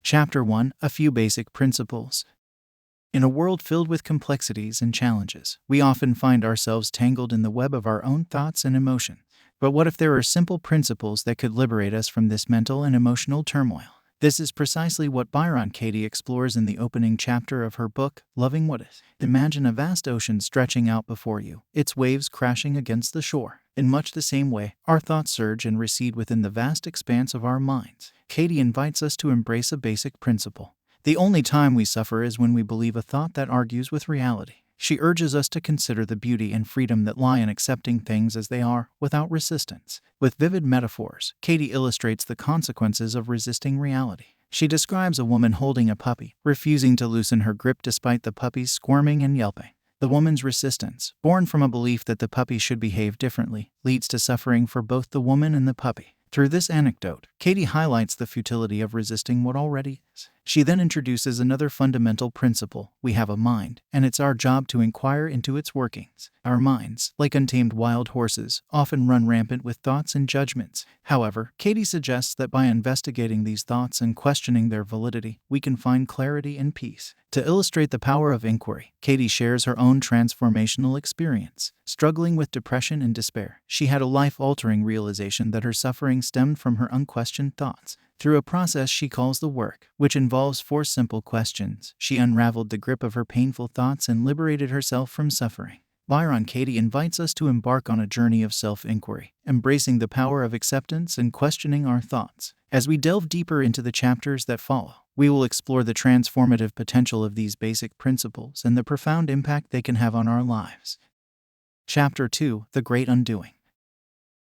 Chapter 1: A Few Basic Principles. In a world filled with complexities and challenges, we often find ourselves tangled in the web of our own thoughts and emotions. But what if there are simple principles that could liberate us from this mental and emotional turmoil? This is precisely what Byron Katie explores in the opening chapter of her book, Loving What Is. Imagine a vast ocean stretching out before you, its waves crashing against the shore. In much the same way, our thoughts surge and recede within the vast expanse of our minds. Katie invites us to embrace a basic principle. The only time we suffer is when we believe a thought that argues with reality. She urges us to consider the beauty and freedom that lie in accepting things as they are, without resistance. With vivid metaphors, Katie illustrates the consequences of resisting reality. She describes a woman holding a puppy, refusing to loosen her grip despite the puppy's squirming and yelping. The woman's resistance, born from a belief that the puppy should behave differently, leads to suffering for both the woman and the puppy. Through this anecdote, Katie highlights the futility of resisting what already is. She then introduces another fundamental principle: we have a mind, and it's our job to inquire into its workings. Our minds, like untamed wild horses, often run rampant with thoughts and judgments. However, Katie suggests that by investigating these thoughts and questioning their validity, we can find clarity and peace. To illustrate the power of inquiry, Katie shares her own transformational experience. Struggling with depression and despair, she had a life-altering realization that her suffering stemmed from her unquestioned thoughts. Through a process she calls the work, which involves 4 simple questions, she unraveled the grip of her painful thoughts and liberated herself from suffering. Byron Katie invites us to embark on a journey of self-inquiry, embracing the power of acceptance and questioning our thoughts. As we delve deeper into the chapters that follow, we will explore the transformative potential of these basic principles and the profound impact they can have on our lives. Chapter 2: The Great Undoing.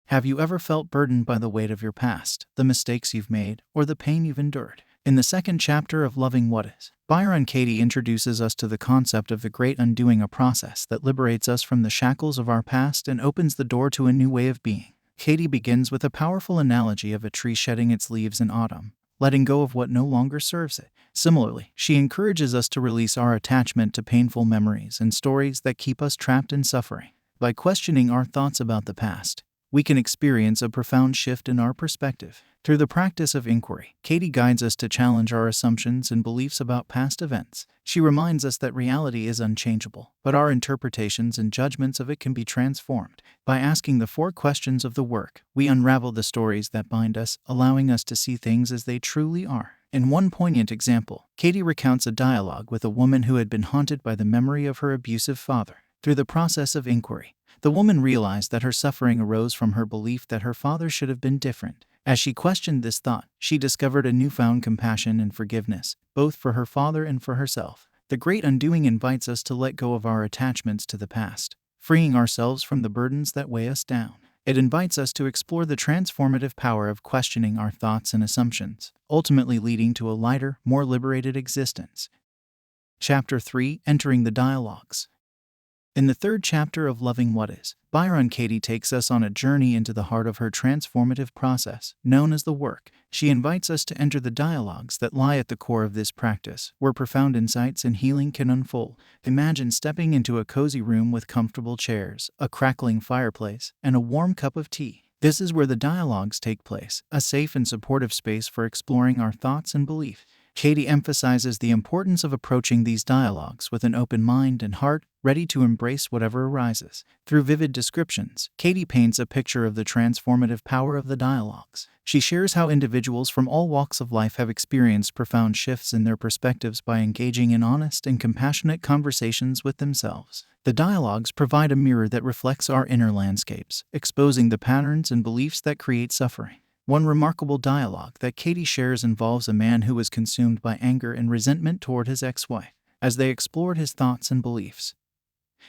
Have you ever felt burdened by the weight of your past, the mistakes you've made, or the pain you've endured? In the second chapter of Loving What Is, Byron Katie introduces us to the concept of the Great Undoing, a process that liberates us from the shackles of our past and opens the door to a new way of being. Katie begins with a powerful analogy of a tree shedding its leaves in autumn, letting go of what no longer serves it. Similarly, she encourages us to release our attachment to painful memories and stories that keep us trapped in suffering. By questioning our thoughts about the past, we can experience a profound shift in our perspective. Through the practice of inquiry, Katie guides us to challenge our assumptions and beliefs about past events. She reminds us that reality is unchangeable, but our interpretations and judgments of it can be transformed. By asking the 4 questions of the work, we unravel the stories that bind us, allowing us to see things as they truly are. In one poignant example, Katie recounts a dialogue with a woman who had been haunted by the memory of her abusive father. Through the process of inquiry, the woman realized that her suffering arose from her belief that her father should have been different. As she questioned this thought, she discovered a newfound compassion and forgiveness, both for her father and for herself. The Great Undoing invites us to let go of our attachments to the past, freeing ourselves from the burdens that weigh us down. It invites us to explore the transformative power of questioning our thoughts and assumptions, ultimately leading to a lighter, more liberated existence. Chapter 3: Entering the Dialogues. In the third chapter of Loving What Is, Byron Katie takes us on a journey into the heart of her transformative process, known as the work. She invites us to enter the dialogues that lie at the core of this practice, where profound insights and healing can unfold. Imagine stepping into a cozy room with comfortable chairs, a crackling fireplace, and a warm cup of tea. This is where the dialogues take place, a safe and supportive space for exploring our thoughts and beliefs. Katie emphasizes the importance of approaching these dialogues with an open mind and heart, ready to embrace whatever arises. Through vivid descriptions, Katie paints a picture of the transformative power of the dialogues. She shares how individuals from all walks of life have experienced profound shifts in their perspectives by engaging in honest and compassionate conversations with themselves. The dialogues provide a mirror that reflects our inner landscapes, exposing the patterns and beliefs that create suffering. One remarkable dialogue that Katie shares involves a man who was consumed by anger and resentment toward his ex-wife. As they explored his thoughts and beliefs,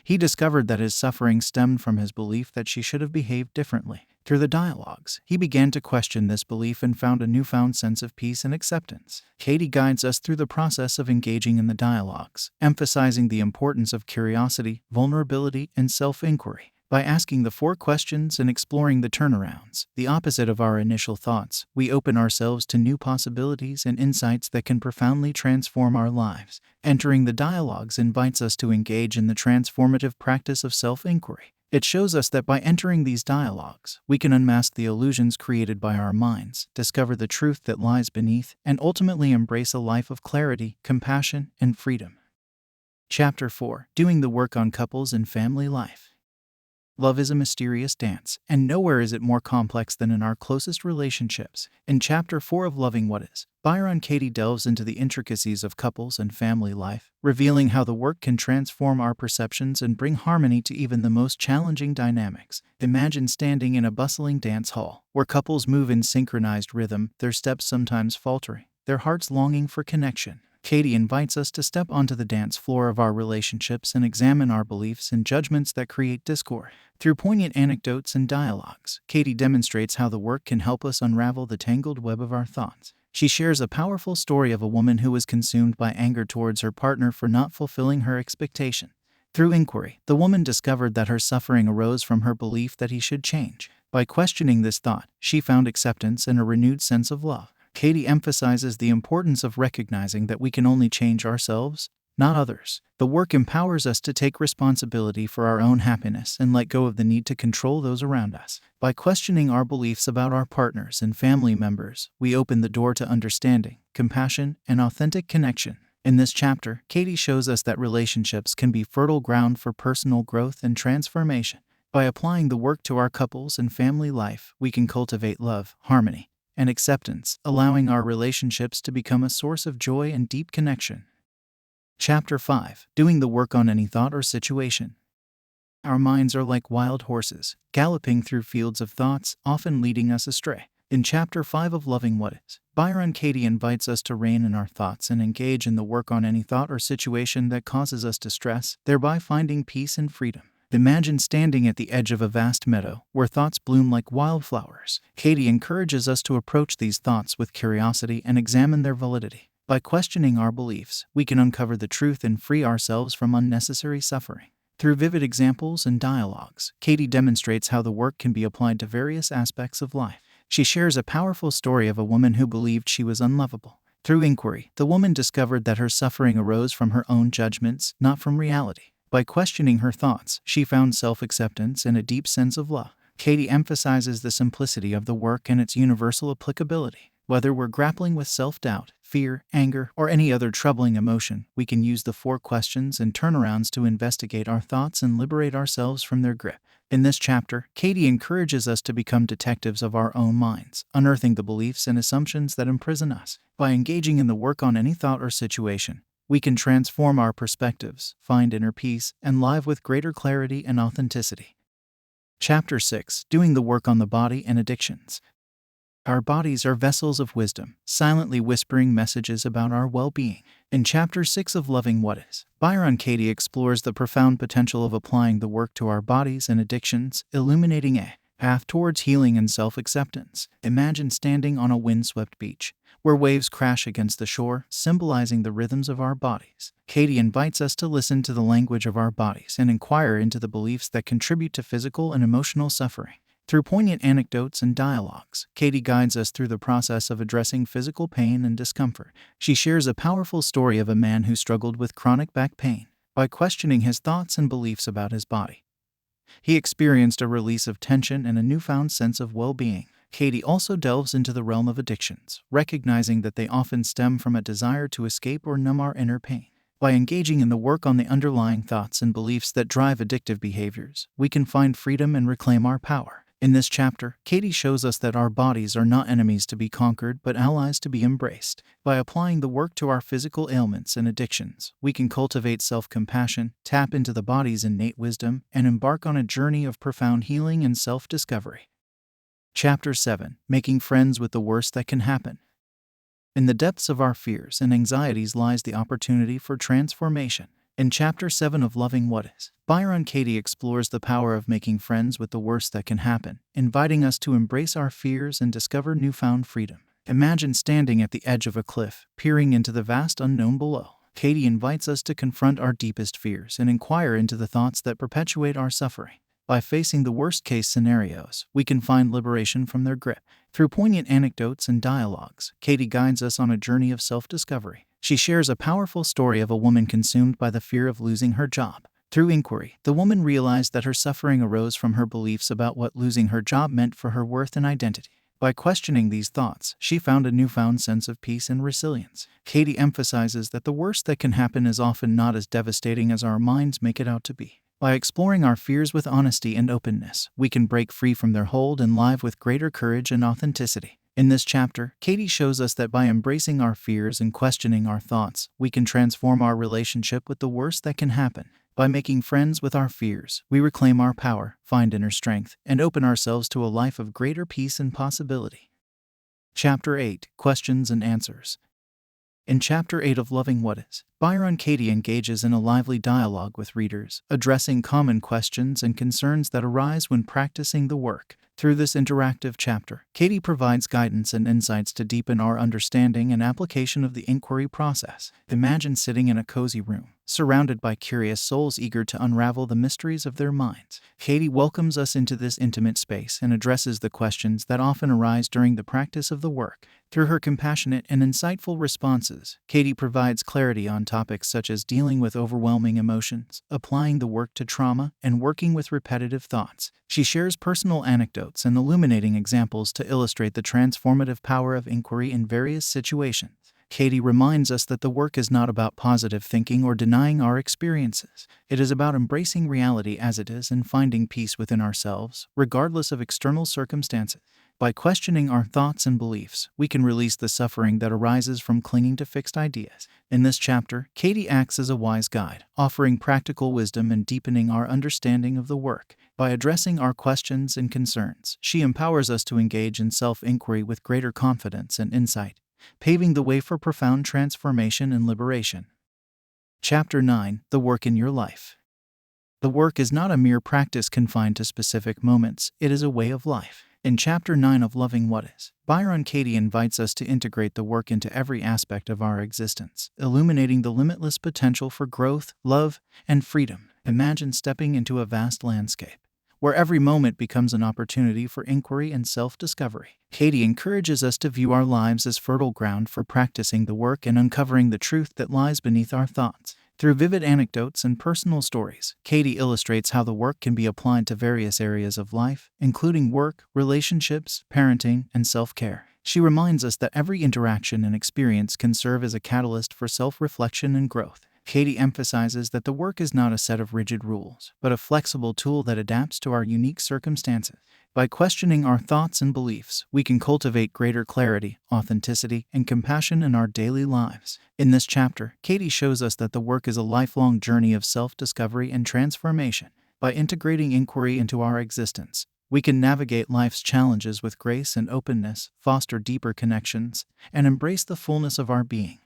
he discovered that his suffering stemmed from his belief that she should have behaved differently. Through the dialogues, he began to question this belief and found a newfound sense of peace and acceptance. Katie guides us through the process of engaging in the dialogues, emphasizing the importance of curiosity, vulnerability, and self-inquiry. By asking the 4 questions and exploring the turnarounds, the opposite of our initial thoughts, we open ourselves to new possibilities and insights that can profoundly transform our lives. Entering the dialogues invites us to engage in the transformative practice of self-inquiry. It shows us that by entering these dialogues, we can unmask the illusions created by our minds, discover the truth that lies beneath, and ultimately embrace a life of clarity, compassion, and freedom. Chapter 4: Doing the Work on Couples and Family Life. Love is a mysterious dance, and nowhere is it more complex than in our closest relationships. In Chapter 4 of Loving What Is, Byron Katie delves into the intricacies of couples and family life, revealing how the work can transform our perceptions and bring harmony to even the most challenging dynamics. Imagine standing in a bustling dance hall, where couples move in synchronized rhythm, their steps sometimes faltering, their hearts longing for connection. Katie invites us to step onto the dance floor of our relationships and examine our beliefs and judgments that create discord. Through poignant anecdotes and dialogues, Katie demonstrates how the work can help us unravel the tangled web of our thoughts. She shares a powerful story of a woman who was consumed by anger towards her partner for not fulfilling her expectation. Through inquiry, the woman discovered that her suffering arose from her belief that he should change. By questioning this thought, she found acceptance and a renewed sense of love. Katie emphasizes the importance of recognizing that we can only change ourselves, not others. The work empowers us to take responsibility for our own happiness and let go of the need to control those around us. By questioning our beliefs about our partners and family members, we open the door to understanding, compassion, and authentic connection. In this chapter, Katie shows us that relationships can be fertile ground for personal growth and transformation. By applying the work to our couples and family life, we can cultivate love, harmony, and acceptance, allowing our relationships to become a source of joy and deep connection. Chapter 5: Doing the Work on Any Thought or Situation. Our minds are like wild horses, galloping through fields of thoughts, often leading us astray. In Chapter 5 of Loving What Is, Byron Katie invites us to rein in our thoughts and engage in the work on any thought or situation that causes us distress, thereby finding peace and freedom. Imagine standing at the edge of a vast meadow, where thoughts bloom like wildflowers. Katie encourages us to approach these thoughts with curiosity and examine their validity. By questioning our beliefs, we can uncover the truth and free ourselves from unnecessary suffering. Through vivid examples and dialogues, Katie demonstrates how the work can be applied to various aspects of life. She shares a powerful story of a woman who believed she was unlovable. Through inquiry, the woman discovered that her suffering arose from her own judgments, not from reality. By questioning her thoughts, she found self-acceptance and a deep sense of love. Katie emphasizes the simplicity of the work and its universal applicability. Whether we're grappling with self-doubt, fear, anger, or any other troubling emotion, we can use the 4 questions and turnarounds to investigate our thoughts and liberate ourselves from their grip. In this chapter, Katie encourages us to become detectives of our own minds, unearthing the beliefs and assumptions that imprison us. By engaging in the work on any thought or situation, we can transform our perspectives, find inner peace, and live with greater clarity and authenticity. Chapter 6: Doing the Work on the Body and Addictions. Our bodies are vessels of wisdom, silently whispering messages about our well-being. In Chapter 6 of Loving What Is, Byron Katie explores the profound potential of applying the work to our bodies and addictions, illuminating a path towards healing and self-acceptance. Imagine standing on a windswept beach, where waves crash against the shore, symbolizing the rhythms of our bodies. Katie invites us to listen to the language of our bodies and inquire into the beliefs that contribute to physical and emotional suffering. Through poignant anecdotes and dialogues, Katie guides us through the process of addressing physical pain and discomfort. She shares a powerful story of a man who struggled with chronic back pain. By questioning his thoughts and beliefs about his body, he experienced a release of tension and a newfound sense of well-being. Katie also delves into the realm of addictions, recognizing that they often stem from a desire to escape or numb our inner pain. By engaging in the work on the underlying thoughts and beliefs that drive addictive behaviors, we can find freedom and reclaim our power. In this chapter, Katie shows us that our bodies are not enemies to be conquered but allies to be embraced. By applying the work to our physical ailments and addictions, we can cultivate self-compassion, tap into the body's innate wisdom, and embark on a journey of profound healing and self-discovery. Chapter 7: Making Friends with the Worst That Can Happen. In the depths of our fears and anxieties lies the opportunity for transformation. In Chapter 7 of Loving What Is, Byron Katie explores the power of making friends with the worst that can happen, inviting us to embrace our fears and discover newfound freedom. Imagine standing at the edge of a cliff, peering into the vast unknown below. Katie invites us to confront our deepest fears and inquire into the thoughts that perpetuate our suffering. By facing the worst-case scenarios, we can find liberation from their grip. Through poignant anecdotes and dialogues, Katie guides us on a journey of self-discovery. She shares a powerful story of a woman consumed by the fear of losing her job. Through inquiry, the woman realized that her suffering arose from her beliefs about what losing her job meant for her worth and identity. By questioning these thoughts, she found a newfound sense of peace and resilience. Katie emphasizes that the worst that can happen is often not as devastating as our minds make it out to be. By exploring our fears with honesty and openness, we can break free from their hold and live with greater courage and authenticity. In this chapter, Katie shows us that by embracing our fears and questioning our thoughts, we can transform our relationship with the worst that can happen. By making friends with our fears, we reclaim our power, find inner strength, and open ourselves to a life of greater peace and possibility. Chapter 8: Questions and Answers. In Chapter 8 of Loving What Is, Byron Katie engages in a lively dialogue with readers, addressing common questions and concerns that arise when practicing the work. Through this interactive chapter, Katie provides guidance and insights to deepen our understanding and application of the inquiry process. Imagine sitting in a cozy room, surrounded by curious souls eager to unravel the mysteries of their minds. Katie welcomes us into this intimate space and addresses the questions that often arise during the practice of the work. Through her compassionate and insightful responses, Katie provides clarity on topics such as dealing with overwhelming emotions, applying the work to trauma, and working with repetitive thoughts. She shares personal anecdotes and illuminating examples to illustrate the transformative power of inquiry in various situations. Katie reminds us that the work is not about positive thinking or denying our experiences. It is about embracing reality as it is and finding peace within ourselves, regardless of external circumstances. By questioning our thoughts and beliefs, we can release the suffering that arises from clinging to fixed ideas. In this chapter, Katie acts as a wise guide, offering practical wisdom and deepening our understanding of the work. By addressing our questions and concerns, she empowers us to engage in self-inquiry with greater confidence and insight, paving the way for profound transformation and liberation. Chapter 9: The Work in Your Life. The work is not a mere practice confined to specific moments, it is a way of life. In Chapter 9 of Loving What Is, Byron Katie invites us to integrate the work into every aspect of our existence, illuminating the limitless potential for growth, love, and freedom. Imagine stepping into a vast landscape, where every moment becomes an opportunity for inquiry and self-discovery. Katie encourages us to view our lives as fertile ground for practicing the work and uncovering the truth that lies beneath our thoughts. Through vivid anecdotes and personal stories, Katie illustrates how the work can be applied to various areas of life, including work, relationships, parenting, and self-care. She reminds us that every interaction and experience can serve as a catalyst for self-reflection and growth. Katie emphasizes that the work is not a set of rigid rules, but a flexible tool that adapts to our unique circumstances. By questioning our thoughts and beliefs, we can cultivate greater clarity, authenticity, and compassion in our daily lives. In this chapter, Katie shows us that the work is a lifelong journey of self-discovery and transformation. By integrating inquiry into our existence, we can navigate life's challenges with grace and openness, foster deeper connections, and embrace the fullness of our being.